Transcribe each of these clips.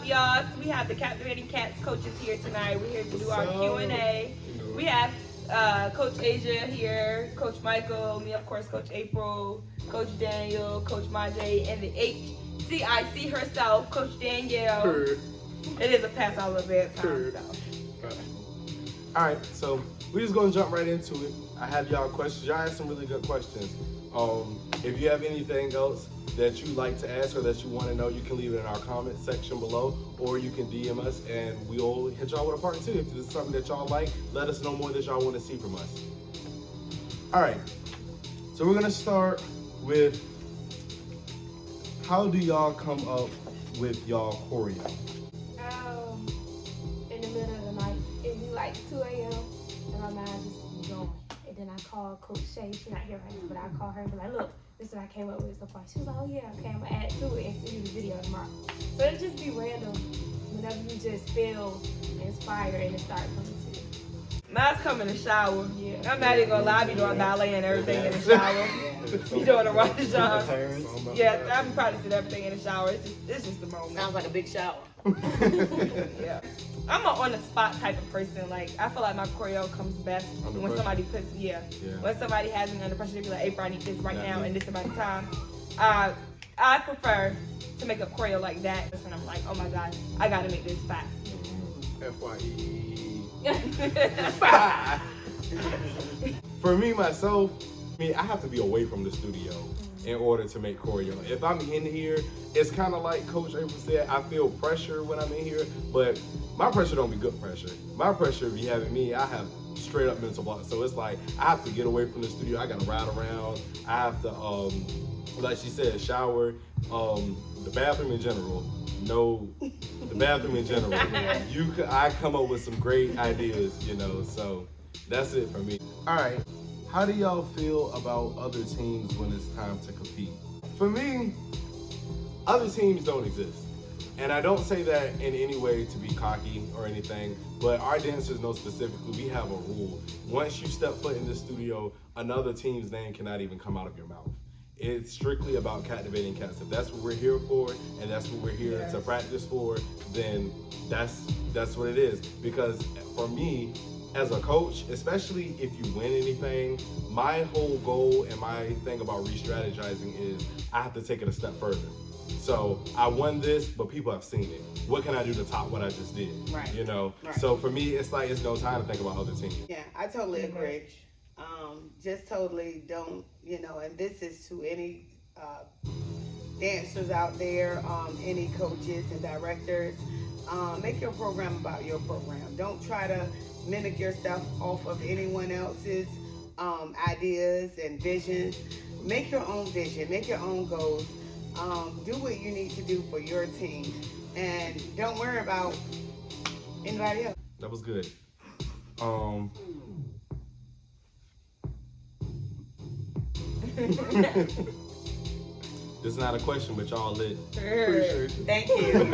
y'all? So we have the Captivating Cats coaches here tonight. We're here to do our Q&A. We have Coach Asia here, Coach Michael, me of course, Coach April, Coach Daniel, Coach Majay, and the HCIC herself, Coach Danielle. It is a pass all of it time. Alright, so we're just gonna jump right into it. I have y'all questions. Y'all have some really good questions. If you have anything else that you'd like to ask or that you want to know, you can leave it in our comment section below, or you can DM us and we'll hit y'all with a part 2. If this is something that y'all like, let us know more that y'all want to see from us. All right, so we're gonna start with, how do y'all come up with y'all choreo? In the middle of the night, it'd be like 2 a.m. and my mind just be going. And then I call Coach Shay, she's not here right now, but I call her and be like, look, this is what I came up with so far. She was like, oh yeah, okay, I'm gonna add to it and send you the video tomorrow. So it just be random whenever you just feel inspired and it starts coming to you. Mine's coming in the shower. Yeah. I'm not even gonna lie, I be doing ballet and everything in the shower. Be doing a lot of jobs. Yeah, I be practicing everything in the shower. It's just the moment. Sounds like a big shower. Yeah. I'm an on-the-spot type of person. Like, I feel like my choreo comes best when somebody puts, when somebody has me under pressure. They be like, April, I need this right now and this amount of time. I prefer to make a choreo like that. That's when I'm like, oh my God, I gotta make this fat. FYE. For me, myself, I have to be away from the studio in order to make choreo. If I'm in here, it's kind of like Coach April said, I feel pressure when I'm in here, but my pressure don't be good pressure. My pressure be having me, I have straight up mental block. So it's like, I have to get away from the studio. I gotta ride around. I have to, like she said, shower, the bathroom in general. No, the bathroom in general. I come up with some great ideas, so that's it for me. All right. How do y'all feel about other teams when it's time to compete? For me, other teams don't exist. And I don't say that in any way to be cocky or anything, but our dancers know specifically, we have a rule. Once you step foot in the studio, another team's name cannot even come out of your mouth. It's strictly about Captivating Cats. If that's what we're here for, and that's what we're here to practice for, then that's what it is. Because for me, as a coach, especially if you win anything, my whole goal and my thing about re-strategizing is I have to take it a step further. So I won this, but people have seen it. What can I do to top what I just did? Right. Right. So for me, it's like, it's no time to think about other teams. Yeah, I totally agree. Just totally don't, and this is to any dancers out there, any coaches and directors, make your program about your program. Don't try to mimic yourself off of anyone else's ideas and visions. Make your own vision, make your own goals. Do what you need to do for your team, and don't worry about anybody else. That was good. This is not a question, but y'all lit. Appreciate you. Thank you.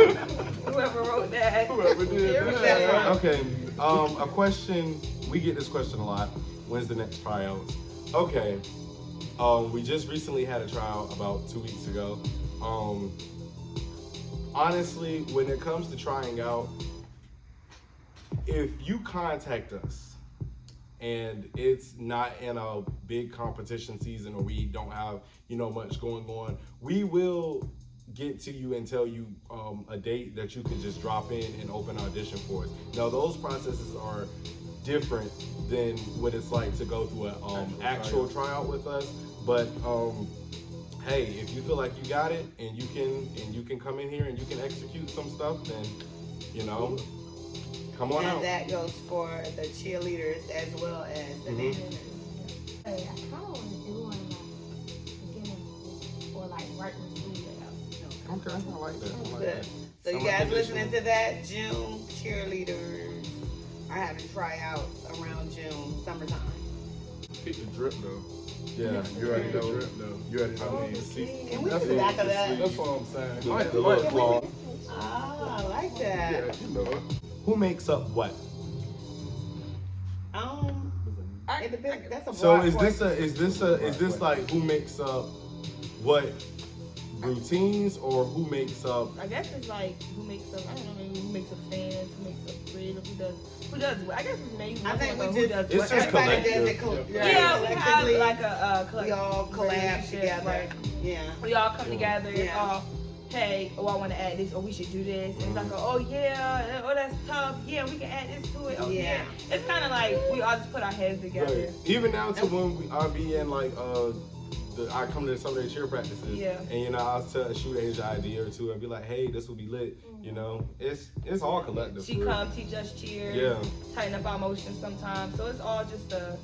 Whoever wrote that. Whoever did Whoever that. Okay, a question, we get this question a lot. When's the next tryouts? Okay, we just recently had a tryout about 2 weeks ago. Honestly, when it comes to trying out, if you contact us and it's not in a big competition season or we don't have, much going on, we will get to you and tell you a date that you can just drop in and open audition for us. Now, those processes are different than what it's like to go through an actual tryout with us. But hey, if you feel like you got it and you can come in here and you can execute some stuff, then come on out. And that goes for the cheerleaders as well as the dancers. Hey, I kind of want to do one beginning or like right when school get out. Okay, I like that. So you guys listening to that? June cheerleaders are having tryouts around June, summertime. Pick the drip though. Yeah, You already know. You already know. Can we see the back of that? That's what I'm saying. The little claw. Ah, I like that. Yeah, you know it. Who makes up what? It depends. That's a So broad is question. this like who makes up what routines or who makes up? I guess it's like who makes up. I don't know, maybe who makes up fans, who makes up creative, who does what. I guess it's maybe I think who we does It's what. just everybody does collective. it. Yeah, we have collectively. like a We all collab relationship, together. right? Yeah. We all come together. It's Yeah. all, hey, oh, I want to add this, or we should do this. And it's like, oh yeah, oh that's tough. Yeah, we can add this to it. Oh yeah. It's kind of like we all just put our heads together. Right. Even now to when I be in like I come to some of their cheer practices, Yeah. and you know I'll shoot Asia an idea or two and be like, hey, this will be lit. You know, it's all collective. She for real. come teach us cheer. Yeah. Tighten up our motions sometimes. So it's all just a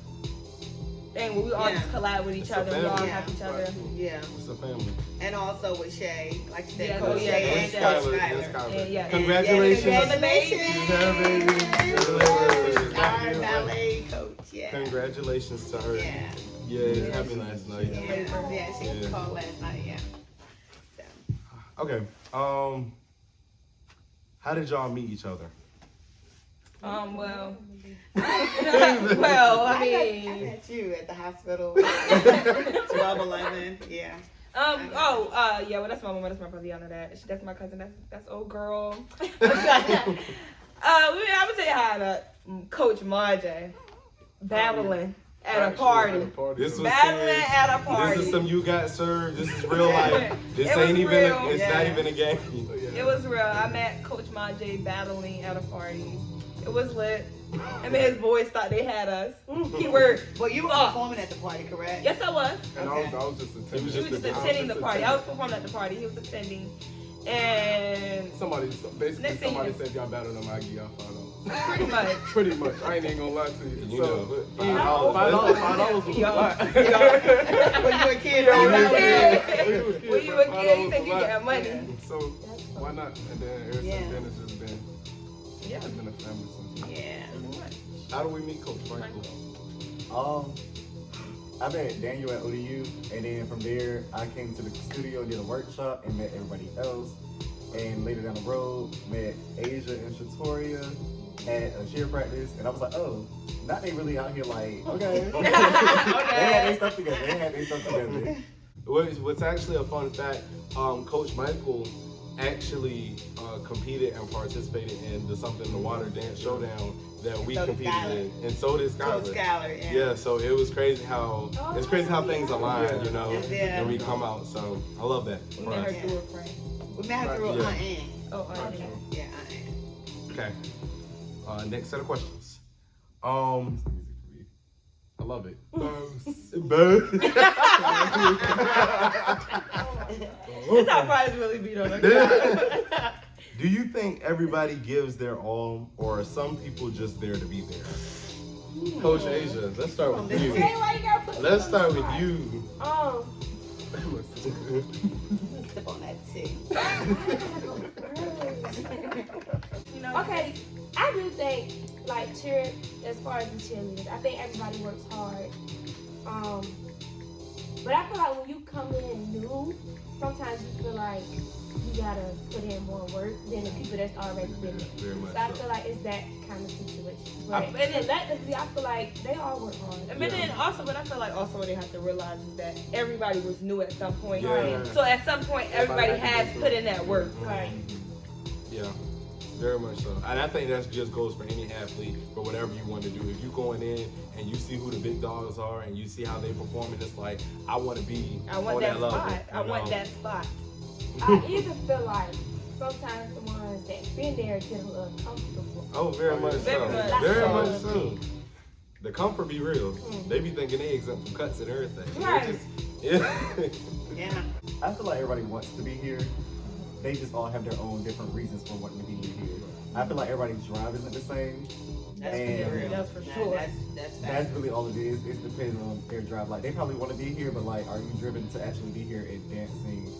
thing where we all just collab with each It's a other. We all family. have each other. Yeah. It's a family. And also with Shay, like you said, Yeah, Coach oh, yeah, Shay And and Coach Skylar. Skylar. And Skylar. And, yeah. Congratulations. Congratulations. Yeah, baby. Congratulations. Our ballet coach, yeah. Congratulations to her. Yeah. Yeah, it happened last night. Yeah, she Yeah. called last night, yeah. So. Okay. How did y'all meet each other? Well, I I I mean, met you at the hospital. 12-11, yeah. yeah, well, that's my mama, that's my brother, y'all know that. That's my cousin, that's old girl. I would say hi to Coach Marjay, battling at a party. This was Battling serious. at a party. This is some you got served. This is real life. This It was ain't even. real. It's not even a game. It was real. I met Coach Marjay battling at a party. It was lit. And then his boys thought they had us. Keyword. Well, you were performing at the party, correct? Yes, I was. And I was just attending. He was He was just attending the party. I was performing at the party. He was attending. And Basically, Next thing somebody you know. said if y'all battle them, I give y'all $5. pretty much. Pretty much. I ain't even gonna lie to you. You So, know, $5 was a Yo. lot. When you were a kid, Yo, you when you know, were a kid. When When you were a kid, you think you got money. Yeah. So why not? And then ever since Yeah. then it's just been Yeah. it's been a family since. Yeah. How do we meet Coach Michael? I met Daniel at ODU, and then from there I came to the studio and did a workshop and met everybody else. And later down the road, met Asia and Shatoria at a cheer practice, and I was like, oh, not they really out here like, okay. They had their stuff together. What's actually a fun fact, Coach Michael actually competed and participated in the Something in the Water Dance Showdown that we So did competed Skylar. in, and so did Coach Skylar. Skylar, yeah. Yeah, so it was crazy how things align, you know, Yeah. and we come out. So I love that. We for met her us. through a friend. We met her through Yeah. Aunt Ann. Oh, Yeah, Aunt Ann. Okay. Next set of questions. I love it. That's how prize really beat on her. Do you think everybody gives their all, or are some people just there to be there? Coach Asia, let's start with you. Hey, why you gotta put Let's me on start the with spot? you. Sip on that tea. You know, Okay, I do think like cheer as far as the cheerleaders, I think everybody works hard. But I feel like when you come in new, sometimes you feel like you gotta put in more work than the people that's already been there. Very much So I so. feel like it's that kind of situation. I- But and then- collectively, I feel like they all work hard. And then also, but I feel like also what they have to realize is that everybody was new at some point. Yeah. So at some point, everybody has put in that work. Right. Yeah, very much so. And I think that just goes for any athlete, for whatever you want to do. If you going in and you see who the big dogs are and you see how they perform, and it's like, I want to be I want on that level. spot. I you want know? that spot. I even feel like sometimes the ones that been there get a little comfortable. Oh, very much so. Very much Very so. much so. The comfort be real. They be thinking they exempt from cuts and everything. They Right. just- yeah. Yeah. I feel like everybody wants to be here. They just all have their own different reasons for wanting to be here. I feel like everybody's drive isn't the same. That's And real. that's for Nah, sure. That's facts. really all it is. It depends on their drive. Like they probably want to be here, but like, are you driven to actually be here and dancing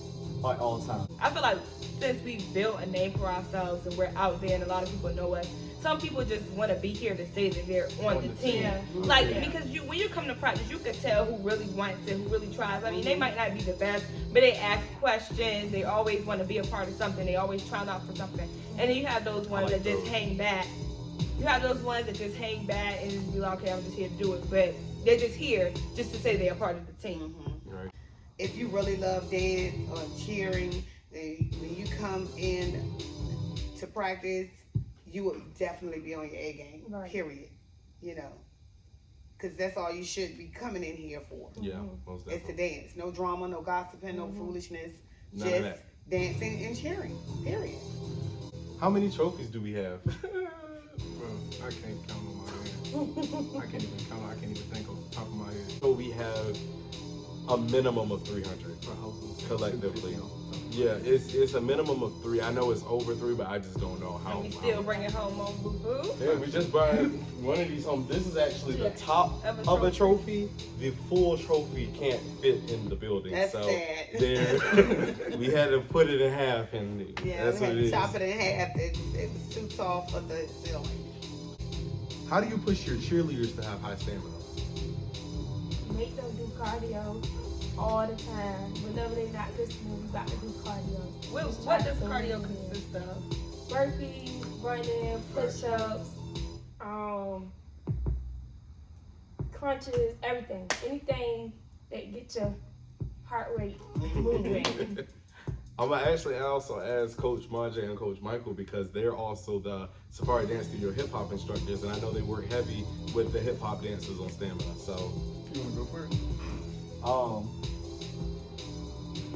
at all times? I feel like since we built a name for ourselves and we're out there and a lot of people know us, some people just want to be here to say that they're on the team. Yeah. Like, because when you come to practice, you can tell who really wants it, who really tries. I mean, they might not be the best, but they ask questions. They always want to be a part of something. They always trying out for something. And then you have those ones that just hang back. You have those ones that just hang back and just be like, okay, I'm just here to do it. But they're just here just to say they're a part of the team. Mhm. Right. if you really love dance or cheering, when you come in to practice, you will definitely be on your A game. Right. Period. You know, because that's all you should be coming in here for. Yeah, most It's to definitely. dance. No drama, no gossiping, no foolishness. None of Just that. dancing and cheering. Period. How many trophies do we have? Bro, I can't count on my hand. I can't even count. I can't even think off the top of my head. So we have a minimum of 300 Bro, I was gonna say collectively. 250 off the top of my head. Yeah, it's a minimum of 3. I know it's over 3, but I just don't know how. And we still bring it home on Boo Boo. Yeah, we just brought one of these home. This is actually the top Of of a trophy. The full trophy can't fit in the building, That's so sad. there we had to put it in half, and Yeah, that's we what had it to is. chop it in half. It was too tall for the ceiling. How do you push your cheerleaders to have high stamina? Make them do cardio all the time. Whenever they not listening, we got to do cardio. What does cardio consist of? Burpees, running, push-ups, crunches, everything. Anything that get your heart rate moving. I'm gonna actually also ask Coach Marjay and Coach Michael because they're also the Safari Dance Studio hip hop instructors, and I know they work heavy with the hip hop dancers on stamina. So, You wanna go first?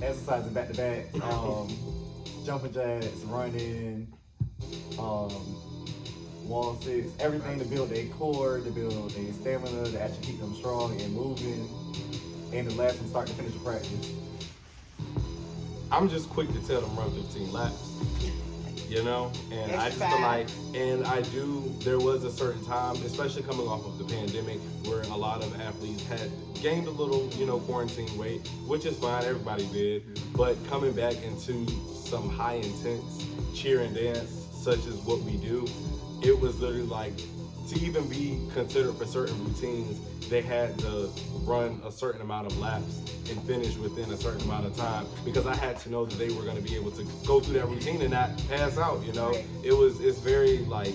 Exercising back to back, jumping jacks, running, wall sits, everything to build their core, to build their stamina, to actually keep them strong and moving, and to last from start to finish the practice. I'm just quick to tell them run 15 laps. You know, and I just feel like, and I do, there was a certain time, especially coming off of the pandemic, where a lot of athletes had gained a little, you know, quarantine weight, which is fine, everybody did, but coming back into some high intense cheer and dance, such as what we do, it was literally like, to even be considered for certain routines, they had to run a certain amount of laps and finish within a certain amount of time, because I had to know that they were going to be able to go through that routine and not pass out, you know. Right. It's very like,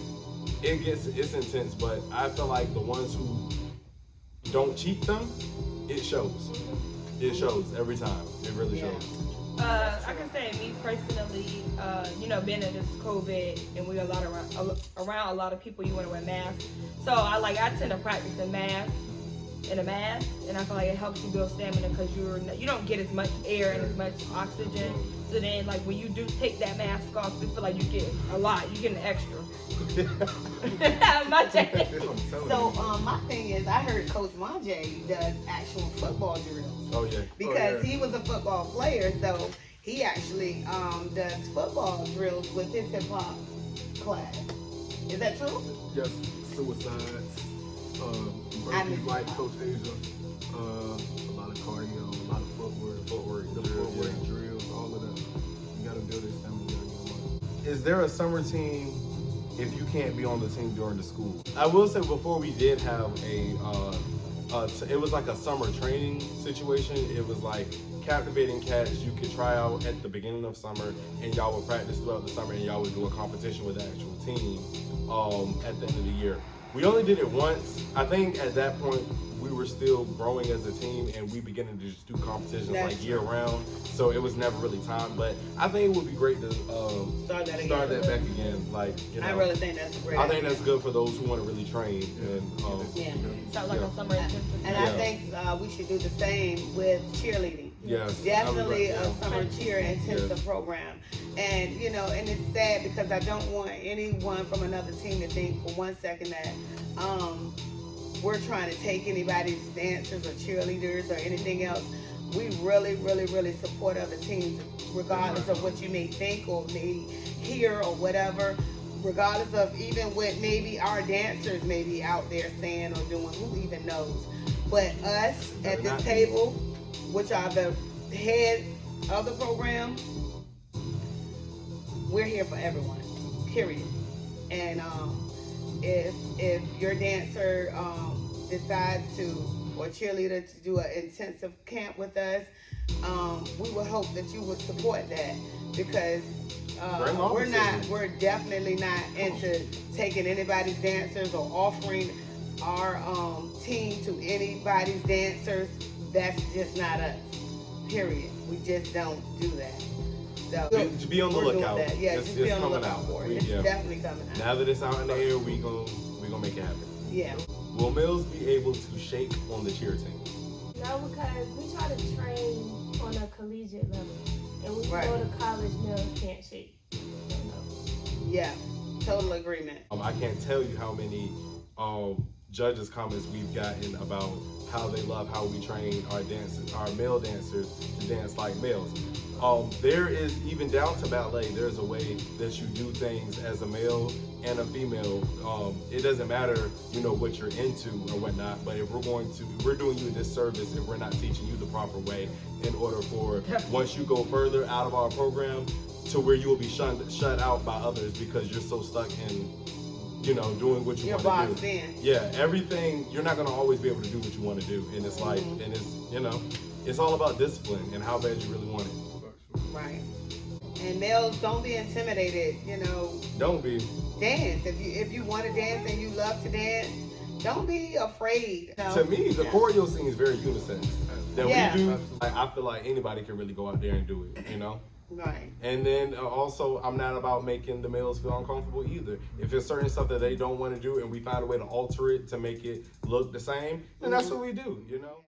it's intense, but I feel like the ones who don't cheat them, it shows. It shows every time. It really Yeah. shows. I can say me personally, you know, being in this COVID and we around a lot of people, you want to wear masks. So I tend to practice in a mask, and I feel like it helps you build stamina because you don't get as much air and as much oxygen. So then, like when you do take that mask off, I feel like you get a lot. You get an extra. My check. So my thing is, I heard Coach Marjay does actual football drills Oh yeah. because he was a football player. So he actually does football drills with his hip hop class. Is that true? Yes, suicides. I Burpees missed like that. Coach Asia. A lot of cardio, a lot of footwork, the drills, footwork yeah. drills, all of that. You gotta build this stamina. You gotta get them up. Is there a summer team if you can't be on the team during the school? I will say before we did have it was like a summer training situation. It was like Captivating Cats. You could try out at the beginning of summer, and y'all would practice throughout the summer, and y'all would do a competition with the actual team at the end of the year. We only did it once. I think at that point we were still growing as a team, and we beginning to just do competitions That's like year round. So it was never really time. But I think it would be great to Start that again. start that back again. Like, you know, I really think that's a great. I think idea. that's good for those who want to really train. And Yeah. Sounds like Yeah. a summer intensive. And I think we should do the same with cheerleading. yes, Definitely I a would, summer cheer intensive program. And you know, and it's sad because I don't want anyone from another team to think for 1 second that we're trying to take anybody's dancers or cheerleaders or anything else. We really, really, really support other teams, regardless of what you may think or may hear or whatever. Regardless of even what maybe our dancers may be out there saying or doing, who even knows. But us at this table, which are the head of the program, we're here for everyone, period. And if your dancer decides to, or cheerleader, to do an intensive camp with us, we would hope that you would support that, because we're definitely not into taking anybody's dancers or offering our team to anybody's dancers. That's just not us. Period. We just don't do that. So Be on the we're doing lookout. that. Yeah, It's just be on the coming lookout out. for it. We- It's yeah. definitely coming out. Now that it's out in the air, we gonna make it happen. Yeah. Will males be able to shake on the cheer team? No, because we try to train on a collegiate level, and when you Right. go to college, males can't shake. So no. Yeah. Total agreement. I can't tell you how many judges' comments we've gotten about how they love how we train our dancers, our male dancers, to dance like males. There is, even down to ballet, there's a way that you do things as a male and a female. It doesn't matter, you know, what you're into or whatnot, but if we're doing you a disservice if we're not teaching you the proper way in order for, once you go further out of our program, to where you will be shut out by others because you're so stuck in, you know, doing what you You're want to boxed do. in. Yeah, everything, you're not gonna always be able to do what you want to do. And it's like, and it's, you know, it's all about discipline and how bad you really want it. Right. And males, don't be intimidated, you know, Don't be. dance. If you want to dance and you love to dance, don't be afraid. You know? To me, the choreo scene is very unisex. That Yeah. we do, I feel like anybody can really go out there and do it, you know? Right. And then also, I'm not about making the males feel uncomfortable either. If it's certain stuff that they don't want to do and we find a way to alter it to make it look the same, then that's what we do, you know?